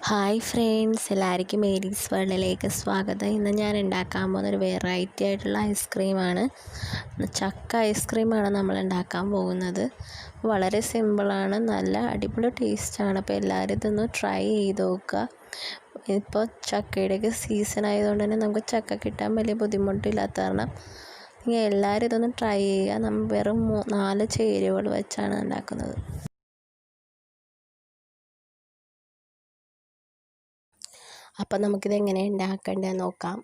Hi friends, എല്ലാവർക്കും Mary's വേൾഡിലേക്ക് സ്വാഗതം. ഇന്ന് ഞാൻ ഉണ്ടാക്കാൻ പോകുന്ന ഒരു വെറൈറ്റി ആയിട്ടുള്ള ഐസ്ക്രീമാണ്. ചക്ക ഐസ്ക്രീമാണ് നമ്മൾ ഉണ്ടാക്കാൻ പോകുന്നത്. വളരെ സിമ്പിളാണ്, നല്ല അടിപൊളി ടേസ്റ്റാണ്. അപ്പോൾ എല്ലാവരും ഇതൊന്ന് ട്രൈ ചെയ്ത് നോക്കുക. ഇപ്പോൾ ചക്കയുടെയൊക്കെ സീസൺ ആയതുകൊണ്ട് തന്നെ നമുക്ക് ചക്ക കിട്ടാൻ വലിയ ബുദ്ധിമുട്ടില്ലാത്ത കാരണം നിങ്ങൾ എല്ലാവരും ഇതൊന്ന് ട്രൈ ചെയ്യുക. നമ്മൾ വെറും 4 ചേരുവകൾ വെച്ചാണ് ഉണ്ടാക്കുന്നത്. അപ്പം നമുക്കിത് എങ്ങനെ ഉണ്ടാക്കേണ്ടതെന്ന് നോക്കാം.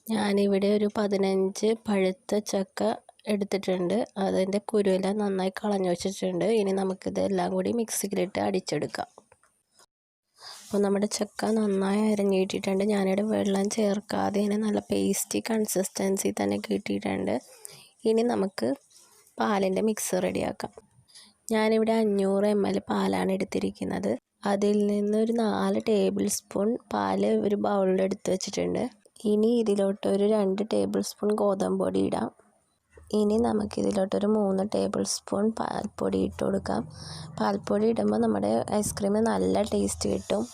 ഞാനിവിടെ ഒരു 15 പഴുത്ത ചക്ക എടുത്തിട്ടുണ്ട്. അതിൻ്റെ കുരുവെല്ലാം നന്നായി കളഞ്ഞു വെച്ചിട്ടുണ്ട്. ഇനി നമുക്കിതെല്ലാം കൂടി മിക്സിയിലിട്ട് അടിച്ചെടുക്കാം. അപ്പോൾ നമ്മുടെ ചക്ക നന്നായി അരഞ്ഞിട്ടിട്ടുണ്ട്. ഞാനിവിടെ വെള്ളം ചേർക്കാതെ ഇങ്ങനെ നല്ല പേസ്റ്റി കൺസിസ്റ്റൻസി തന്നെ കിട്ടിയിട്ടുണ്ട്. ഇനി നമുക്ക് പാലിൻ്റെ മിക്സ് റെഡിയാക്കാം. ഞാനിവിടെ 500 ml പാലാണ് എടുത്തിരിക്കുന്നത്. അതിൽ നിന്നൊരു 4 ടേബിൾ സ്പൂൺ പാൽ ഒരു ബൗളിൽ എടുത്ത് വെച്ചിട്ടുണ്ട്. ഇനി ഇതിലോട്ട് ഒരു 2 ടേബിൾ സ്പൂൺ ഗോതമ്പ് പൊടി ഇടാം. ഇനി നമുക്കിതിലോട്ടൊരു 3 ടേബിൾ സ്പൂൺ പാൽപ്പൊടി ഇട്ട് കൊടുക്കാം. പാൽപ്പൊടി ഇടുമ്പോൾ നമ്മുടെ ഐസ്ക്രീമിന് നല്ല ടേസ്റ്റ് കിട്ടും.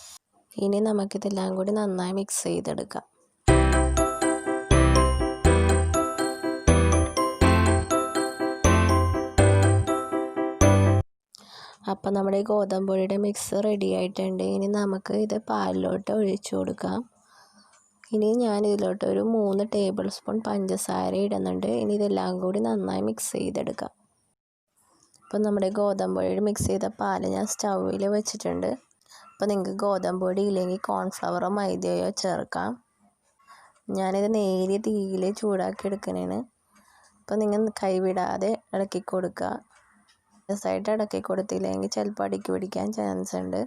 ഇനി നമുക്കിതെല്ലാം കൂടി നന്നായി മിക്സ് ചെയ്തെടുക്കാം. അപ്പോൾ നമ്മുടെ ഗോതമ്പ് പൊടിയുടെ മിക്സ് റെഡി ആയിട്ടുണ്ട്. ഇനി നമുക്ക് ഇത് പാലിലോട്ട് ഒഴിച്ചു കൊടുക്കാം. ഇനി ഞാൻ ഇതിലോട്ട് ഒരു 3 ടേബിൾ സ്പൂൺ പഞ്ചസാര ഇടുന്നുണ്ട്. ഇനി ഇതെല്ലാം കൂടി നന്നായി മിക്സ് ചെയ്തെടുക്കാം. അപ്പോൾ നമ്മുടെ ഗോതമ്പ് പൊടി മിക്സ് ചെയ്ത പാല് ഞാൻ സ്റ്റൗവിൽ വെച്ചിട്ടുണ്ട്. അപ്പോൾ നിങ്ങൾക്ക് ഗോതമ്പ് പൊടി ഇല്ലെങ്കിൽ കോൺഫ്ലവറോ മൈദയോ ചേർക്കാം. ഞാനിത് നേരിയ തീയിൽ ചൂടാക്കി എടുക്കുന്നതാണ്. അപ്പോൾ നിങ്ങൾ കൈവിടാതെ ഇളക്കി കൊടുക്കുക. സൈഡ് ഇടയ്ക്ക് കൊടുത്തില്ലെങ്കിൽ ചിലപ്പോൾ അടിക്ക് പിടിക്കാൻ ചാൻസ് ഉണ്ട്.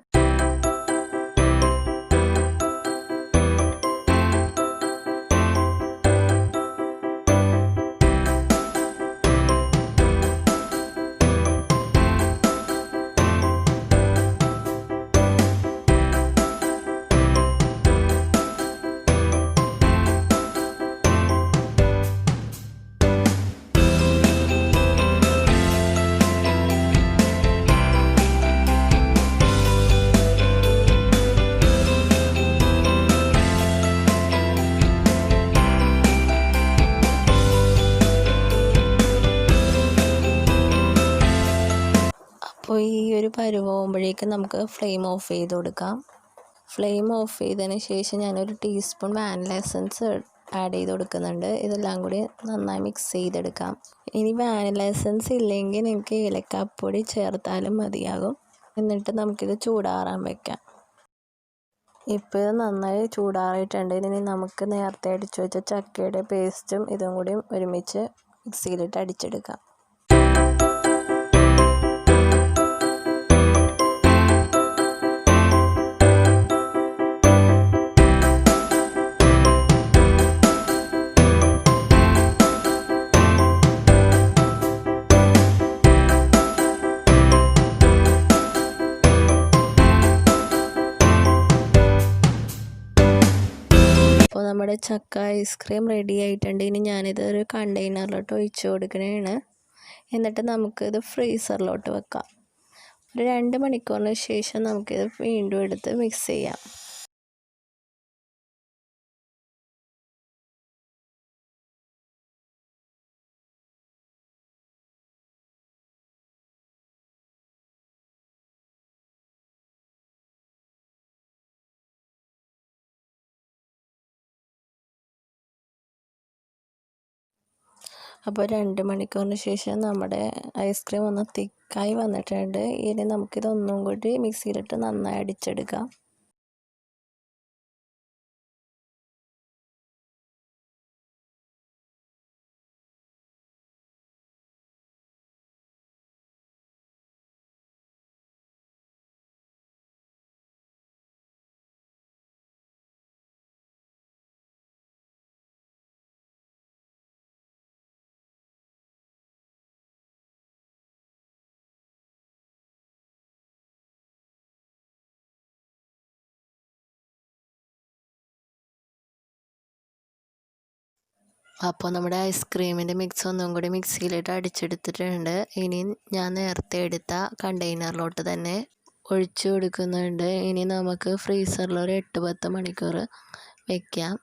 അപ്പോൾ ഈ ഒരു പരുവാകുമ്പോഴേക്കും നമുക്ക് ഫ്ലെയിം ഓഫ് ചെയ്ത് കൊടുക്കാം. ഫ്ലെയിം ഓഫ് ചെയ്തതിന് ശേഷം ഞാനൊരു ടീസ്പൂൺ വാനില എസൻസ് ആഡ് ചെയ്ത് കൊടുക്കുന്നുണ്ട്. ഇതെല്ലാം കൂടി നന്നായി മിക്സ് ചെയ്തെടുക്കാം. ഇനി വാനില എസൻസ് ഇല്ലെങ്കിൽ നിങ്ങൾക്ക് ഏലക്കാപ്പൊടി ചേർത്താലും മതിയാകും. എന്നിട്ട് നമുക്കിത് ചൂടാറാൻ വയ്ക്കാം. ഇപ്പോൾ ഇത് നന്നായി ചൂടാറിയിട്ടുണ്ട്. ഇനി നമുക്ക് നേരത്തെ അടിച്ചു വെച്ച ചക്കയുടെ പേസ്റ്റും ഇതും കൂടി ഒരുമിച്ച് മിക്സിയിലിട്ട് അടിച്ചെടുക്കാം. അപ്പോൾ നമ്മുടെ ചക്ക ഐസ്ക്രീം റെഡി ആയിട്ടുണ്ട്. ഇനി ഞാനിതൊരു കണ്ടെയ്നറിലോട്ട് ഒഴിച്ചു കൊടുക്കുന്നതാണ്. എന്നിട്ട് നമുക്കിത് ഫ്രീസറിലോട്ട് വെക്കാം. ഒരു 2 മണിക്കൂറിന് ശേഷം നമുക്കിത് വീണ്ടും എടുത്ത് മിക്സ് ചെയ്യാം. അപ്പോൾ 2 മണിക്കൂറിന് ശേഷം നമ്മുടെ ഐസ്ക്രീം ഒന്ന് തിക്കായി വന്നിട്ടുണ്ട്. ഇനി നമുക്കിതൊന്നും കൂടി മിക്സിയിലിട്ട് നന്നായി അടിച്ചെടുക്കാം. അപ്പോൾ നമ്മുടെ ഐസ്ക്രീമിൻ്റെ മിക്സ് ഒന്നും കൂടി മിക്സിയിലിട്ട് അടിച്ചെടുത്തിട്ടുണ്ട്. ഇനി ഞാൻ നേരത്തെ എടുത്ത കണ്ടെയ്നറിലോട്ട് തന്നെ ഒഴിച്ചു കൊടുക്കുന്നുണ്ട്. ഇനി നമുക്ക് ഫ്രീസറിൽ ഒരു 8-10 മണിക്കൂർ വയ്ക്കാം.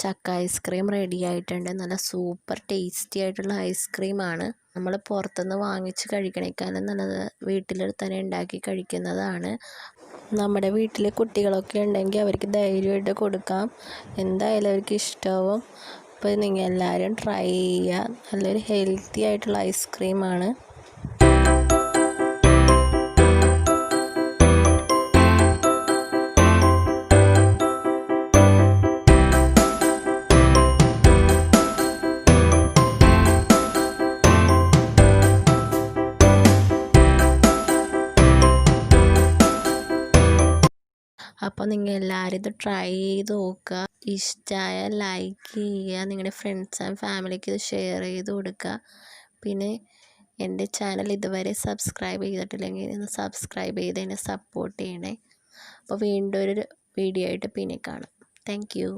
ചക്ക ഐസ്ക്രീം റെഡി ആയിട്ടുണ്ട്. നല്ല സൂപ്പർ ടേസ്റ്റി ആയിട്ടുള്ള ഐസ്ക്രീമാണ്. നമ്മൾ പുറത്തുനിന്ന് വാങ്ങിച്ച് കഴിക്കണേക്കാളും നല്ലത് വീട്ടിൽ തന്നെ ഉണ്ടാക്കി കഴിക്കുന്നതാണ്. നമ്മുടെ വീട്ടിൽ കുട്ടികളൊക്കെ ഉണ്ടെങ്കിൽ അവർക്ക് ധൈര്യമായിട്ട് കൊടുക്കാം. എന്തായാലും അവർക്ക് ഇഷ്ടമാവും. അപ്പോൾ നിങ്ങൾ എല്ലാവരും ട്രൈ ചെയ്യുക. നല്ലൊരു ഹെൽത്തി ആയിട്ടുള്ള ഐസ്ക്രീമാണ്. അപ്പോൾ നിങ്ങൾ എല്ലാവരും ഇത് ട്രൈ ചെയ്ത് നോക്കുക. ഇഷ്ടമായാൽ ലൈക്ക് ചെയ്യുക. നിങ്ങളുടെ ഫ്രണ്ട്സ് ആൻഡ് ഫാമിലിക്ക് ഇത് ഷെയർ ചെയ്ത് കൊടുക്കുക. പിന്നെ എൻ്റെ ചാനൽ ഇതുവരെ സബ്സ്ക്രൈബ് ചെയ്തിട്ടില്ലെങ്കിൽ ഒന്ന് സബ്സ്ക്രൈബ് ചെയ്ത് എന്നെ സപ്പോർട്ട് ചെയ്യണേ. അപ്പോൾ വീണ്ടും ഒരു വീഡിയോ ആയിട്ട് പിന്നെ കാണാം. Thank you.